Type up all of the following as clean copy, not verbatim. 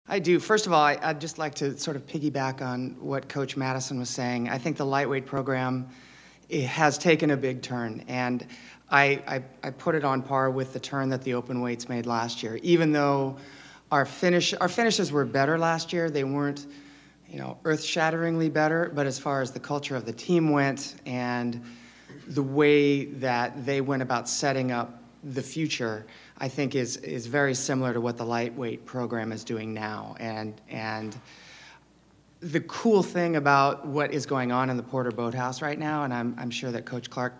I do. First of all, I'd just like to sort of piggyback on what Coach Madison was saying. I think the lightweight program has taken a big turn, and I put it on par with the turn that the open weights made last year. Even though our finishes were better last year, they weren't, earth-shatteringly better. But as far as the culture of the team went and the way that they went about setting up the future, I think is very similar to what the lightweight program is doing now. And the cool thing about what is going on in the Porter Boathouse right now, and I'm sure that Coach Clark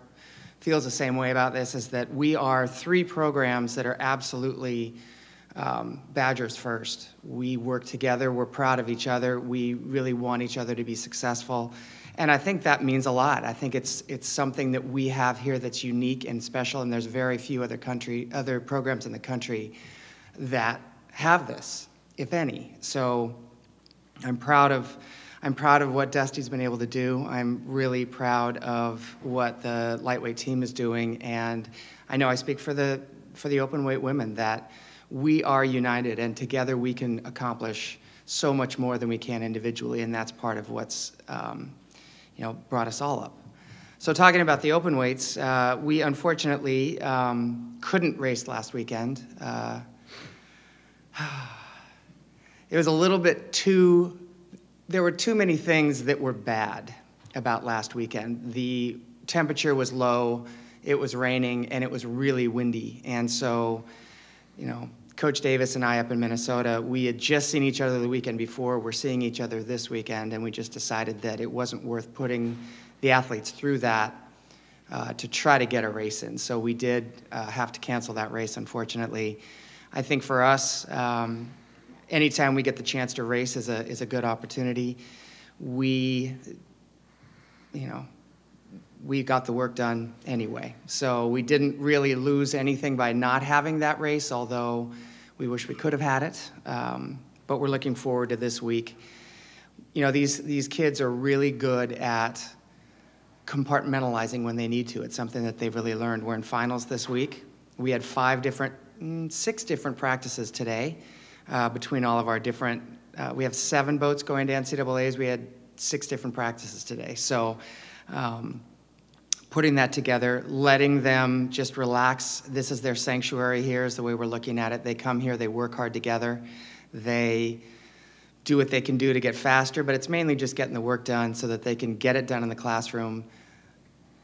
feels the same way about this, is that we are 3 programs that are absolutely Badgers first. We work together, we're proud of each other, we really want each other to be successful. And I think that means a lot. I think it's something that we have here that's unique and special, and there's very few other programs in the country that have this, if any. So I'm proud of what Dusty's been able to do. I'm really proud of what the lightweight team is doing, and I know I speak for the open weight women that we are united, and together we can accomplish so much more than we can individually, and that's part of what's brought us all up. So talking about the open weights, we unfortunately couldn't race last weekend. It was a little bit there were too many things that were bad about last weekend. The temperature was low, it was raining, and it was really windy. And so, Coach Davis and I up in Minnesota, we had just seen each other the weekend before. We're seeing each other this weekend, and we just decided that it wasn't worth putting the athletes through that to try to get a race in. So we did have to cancel that race, unfortunately. I think for us, anytime we get the chance to race is a good opportunity. We got the work done anyway. So we didn't really lose anything by not having that race, although we wish we could have had it. But we're looking forward to this week. These kids are really good at compartmentalizing when they need to. It's something that they've really learned. We're in finals this week. We had 6 different practices today between all of our different, we have 7 boats going to NCAAs. We had 6 different practices today. So putting that together, letting them just relax. This is their sanctuary here is the way we're looking at it. They come here, they work hard together. They do what they can do to get faster, but it's mainly just getting the work done so that they can get it done in the classroom,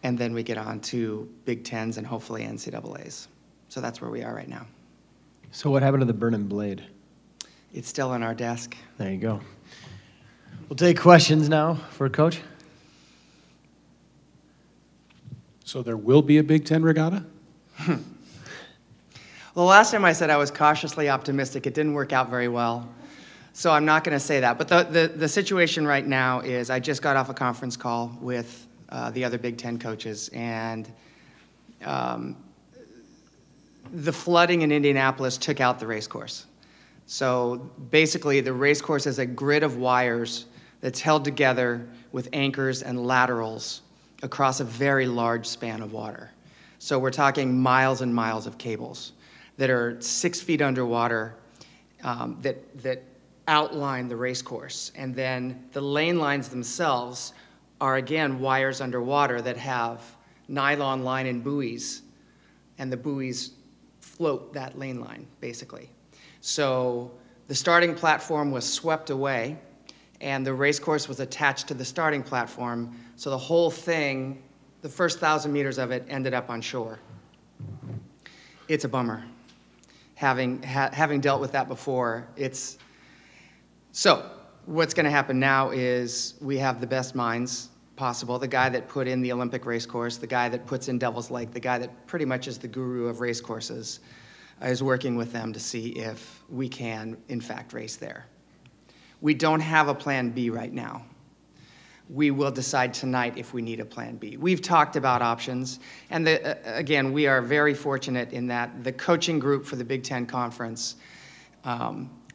and then we get on to Big Tens and hopefully NCAAs. So that's where we are right now. So what happened to the burning blade? It's still on our desk. There you go. We'll take questions now for Coach. So there will be a Big Ten regatta? Well, the last time I said I was cautiously optimistic, it didn't work out very well. So I'm not going to say that. But the situation right now is I just got off a conference call with the other Big Ten coaches, and the flooding in Indianapolis took out the race course. So basically the race course is a grid of wires that's held together with anchors and laterals across a very large span of water. So we're talking miles and miles of cables that are 6 feet underwater that outline the race course. And then the lane lines themselves are, again, wires underwater that have nylon line and buoys, and the buoys float that lane line, basically. So the starting platform was swept away, and the race course was attached to the starting platform, so the whole thing, the first 1,000 meters of it, ended up on shore. It's a bummer. Having dealt with that before, so what's going to happen now is we have the best minds possible. The guy that put in the Olympic race course, the guy that puts in Devil's Lake, the guy that pretty much is the guru of race courses, is working with them to see if we can, in fact, race there. We don't have a plan B right now. We will decide tonight if we need a plan B. We've talked about options, and again, we are very fortunate in that the coaching group for the Big Ten Conference,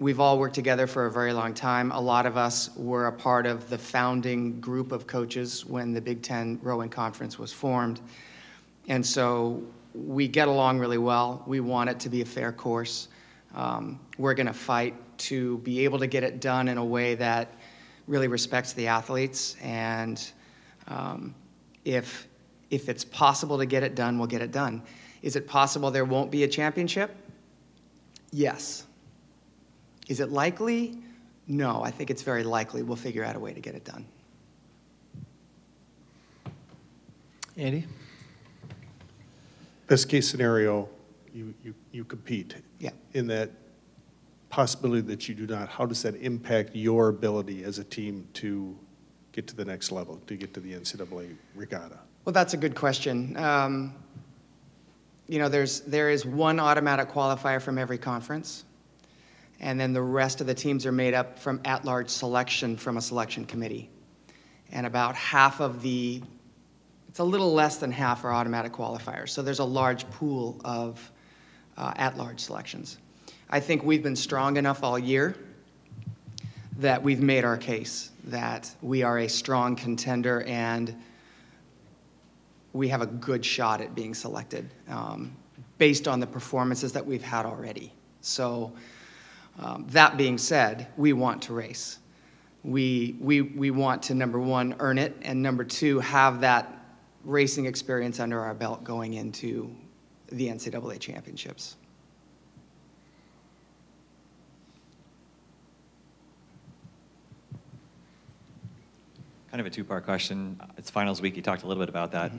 we've all worked together for a very long time. A lot of us were a part of the founding group of coaches when the Big Ten Rowing Conference was formed, and so we get along really well. We want it to be a fair course. We're going to fight to be able to get it done in a way that really respects the athletes. And if it's possible to get it done, we'll get it done. Is it possible there won't be a championship? Yes. Is it likely? No, I think it's very likely we'll figure out a way to get it done. Andy? Best case scenario, you compete. Yeah. In that possibility that you do not, how does that impact your ability as a team to get to the next level, to get to the NCAA regatta? Well, that's a good question. You know, there is one automatic qualifier from every conference, and then the rest of the teams are made up from at-large selection from a selection committee. And about half of it's a little less than half are automatic qualifiers. So there's a large pool of at-large selections. I think we've been strong enough all year that we've made our case that we are a strong contender and we have a good shot at being selected based on the performances that we've had already. So that being said, we want to race. We want to, number one, earn it, and number two, have that racing experience under our belt going into the NCAA championships. Kind of a two-part question. It's finals week. You talked a little bit about that.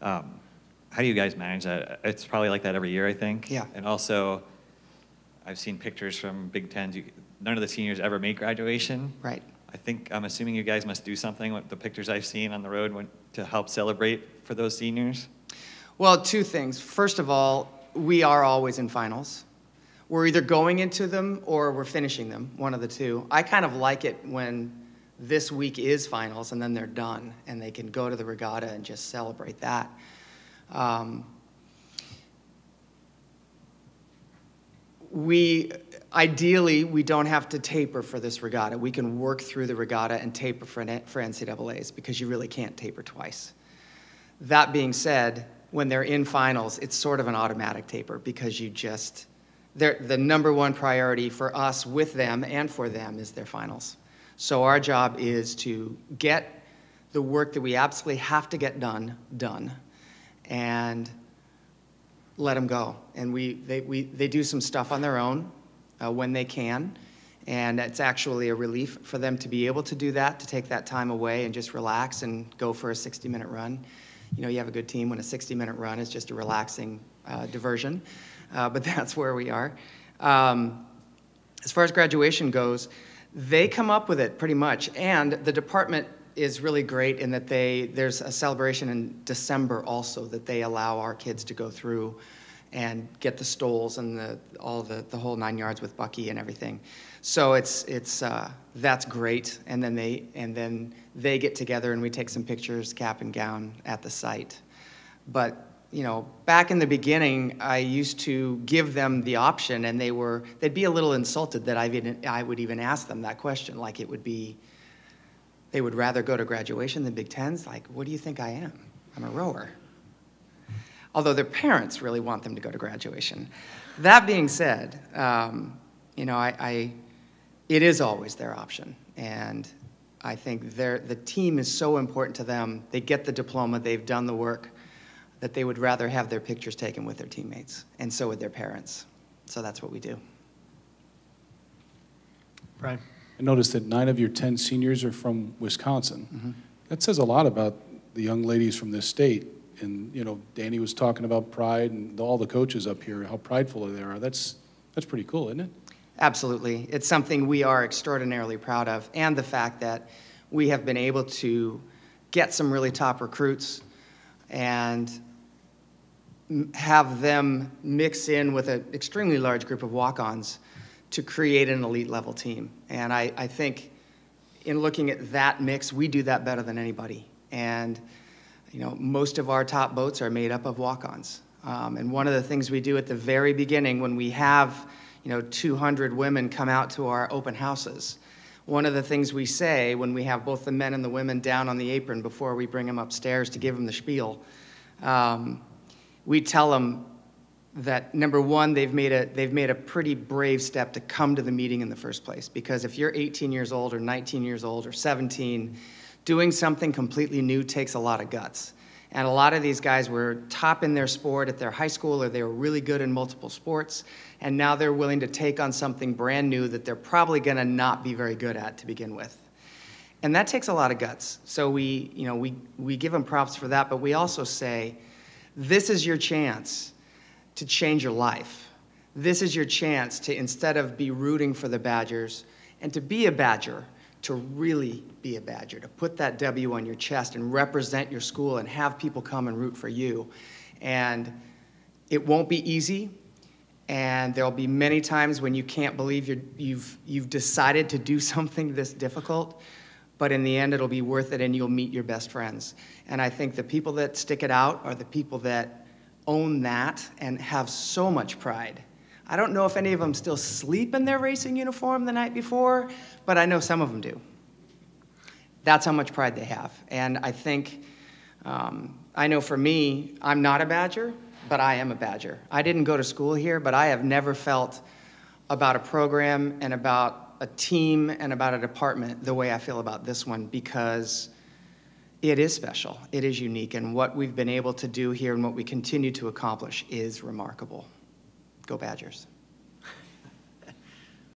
How do you guys manage that? It's probably like that every year, I think. Yeah. And also, I've seen pictures from Big Tens. None of the seniors ever made graduation. Right. I'm assuming you guys must do something with the pictures I've seen on the road to help celebrate for those seniors. Well, two things. First of all, we are always in finals. We're either going into them or we're finishing them, one of the two. I kind of like it when this week is finals and then they're done and they can go to the regatta and just celebrate that. Ideally, we don't have to taper for this regatta. We can work through the regatta and taper for NCAAs because you really can't taper twice. That being said, when they're in finals, it's sort of an automatic taper because the number one priority for us with them and for them is their finals. So our job is to get the work that we absolutely have to get done, and let them go. And they do some stuff on their own when they can, and it's actually a relief for them to be able to do that, to take that time away and just relax and go for a 60-minute run. You know, you have a good team when a 60-minute run is just a relaxing diversion, but that's where we are. As far as graduation goes, they come up with it pretty much, and the department is really great in that there's a celebration in December also that they allow our kids to go through and get the stoles and the whole 9 yards with Bucky and everything. So that's great, and then they get together and we take some pictures, cap and gown, at the site. But you know, back in the beginning, I used to give them the option, and they'd be a little insulted that I would even ask them that question. Like they would rather go to graduation than Big Tens. Like, what do you think I am? I'm a rower. Although their parents really want them to go to graduation. That being said, you know, it is always their option, and I think the team is so important to them. They get the diploma, they've done the work, that they would rather have their pictures taken with their teammates, and so would their parents. So that's what we do. Brian? I noticed that 9 of your 10 seniors are from Wisconsin. Mm-hmm. That says a lot about the young ladies from this state. And, you know, Danny was talking about pride, and all the coaches up here, how prideful they are. That's pretty cool, isn't it? Absolutely. It's something we are extraordinarily proud of, and the fact that we have been able to get some really top recruits and have them mix in with an extremely large group of walk-ons to create an elite level team. And I think in looking at that mix, we do that better than anybody. And you know, most of our top boats are made up of walk-ons. And one of the things we do at the very beginning when we have, you know, 200 women come out to our open houses, one of the things we say when we have both the men and the women down on the apron before we bring them upstairs to give them the spiel, we tell them, that number one, they've made a pretty brave step to come to the meeting in the first place. Because if you're 18 years old or 19 years old or 17, doing something completely new takes a lot of guts. And a lot of these guys were top in their sport at their high school, or they were really good in multiple sports, and now they're willing to take on something brand new that they're probably going to not be very good at to begin with. And that takes a lot of guts. So we give them props for that, but we also say, this is your chance to change your life. This is your chance to, instead of be rooting for the Badgers and to be a Badger, to really be a Badger, to put that W on your chest and represent your school and have people come and root for you. And it won't be easy, and there'll be many times when you can't believe you've decided to do something this difficult, but in the end it'll be worth it and you'll meet your best friends. And I think the people that stick it out are the people that own that and have so much pride. I don't know if any of them still sleep in their racing uniform the night before, but I know some of them do. That's how much pride they have. And I think, I know for me, I'm not a Badger, but I am a Badger. I didn't go to school here, but I have never felt about a program and about a team and about a department the way I feel about this one, because it is special, it is unique, and what we've been able to do here and what we continue to accomplish is remarkable. Go Badgers.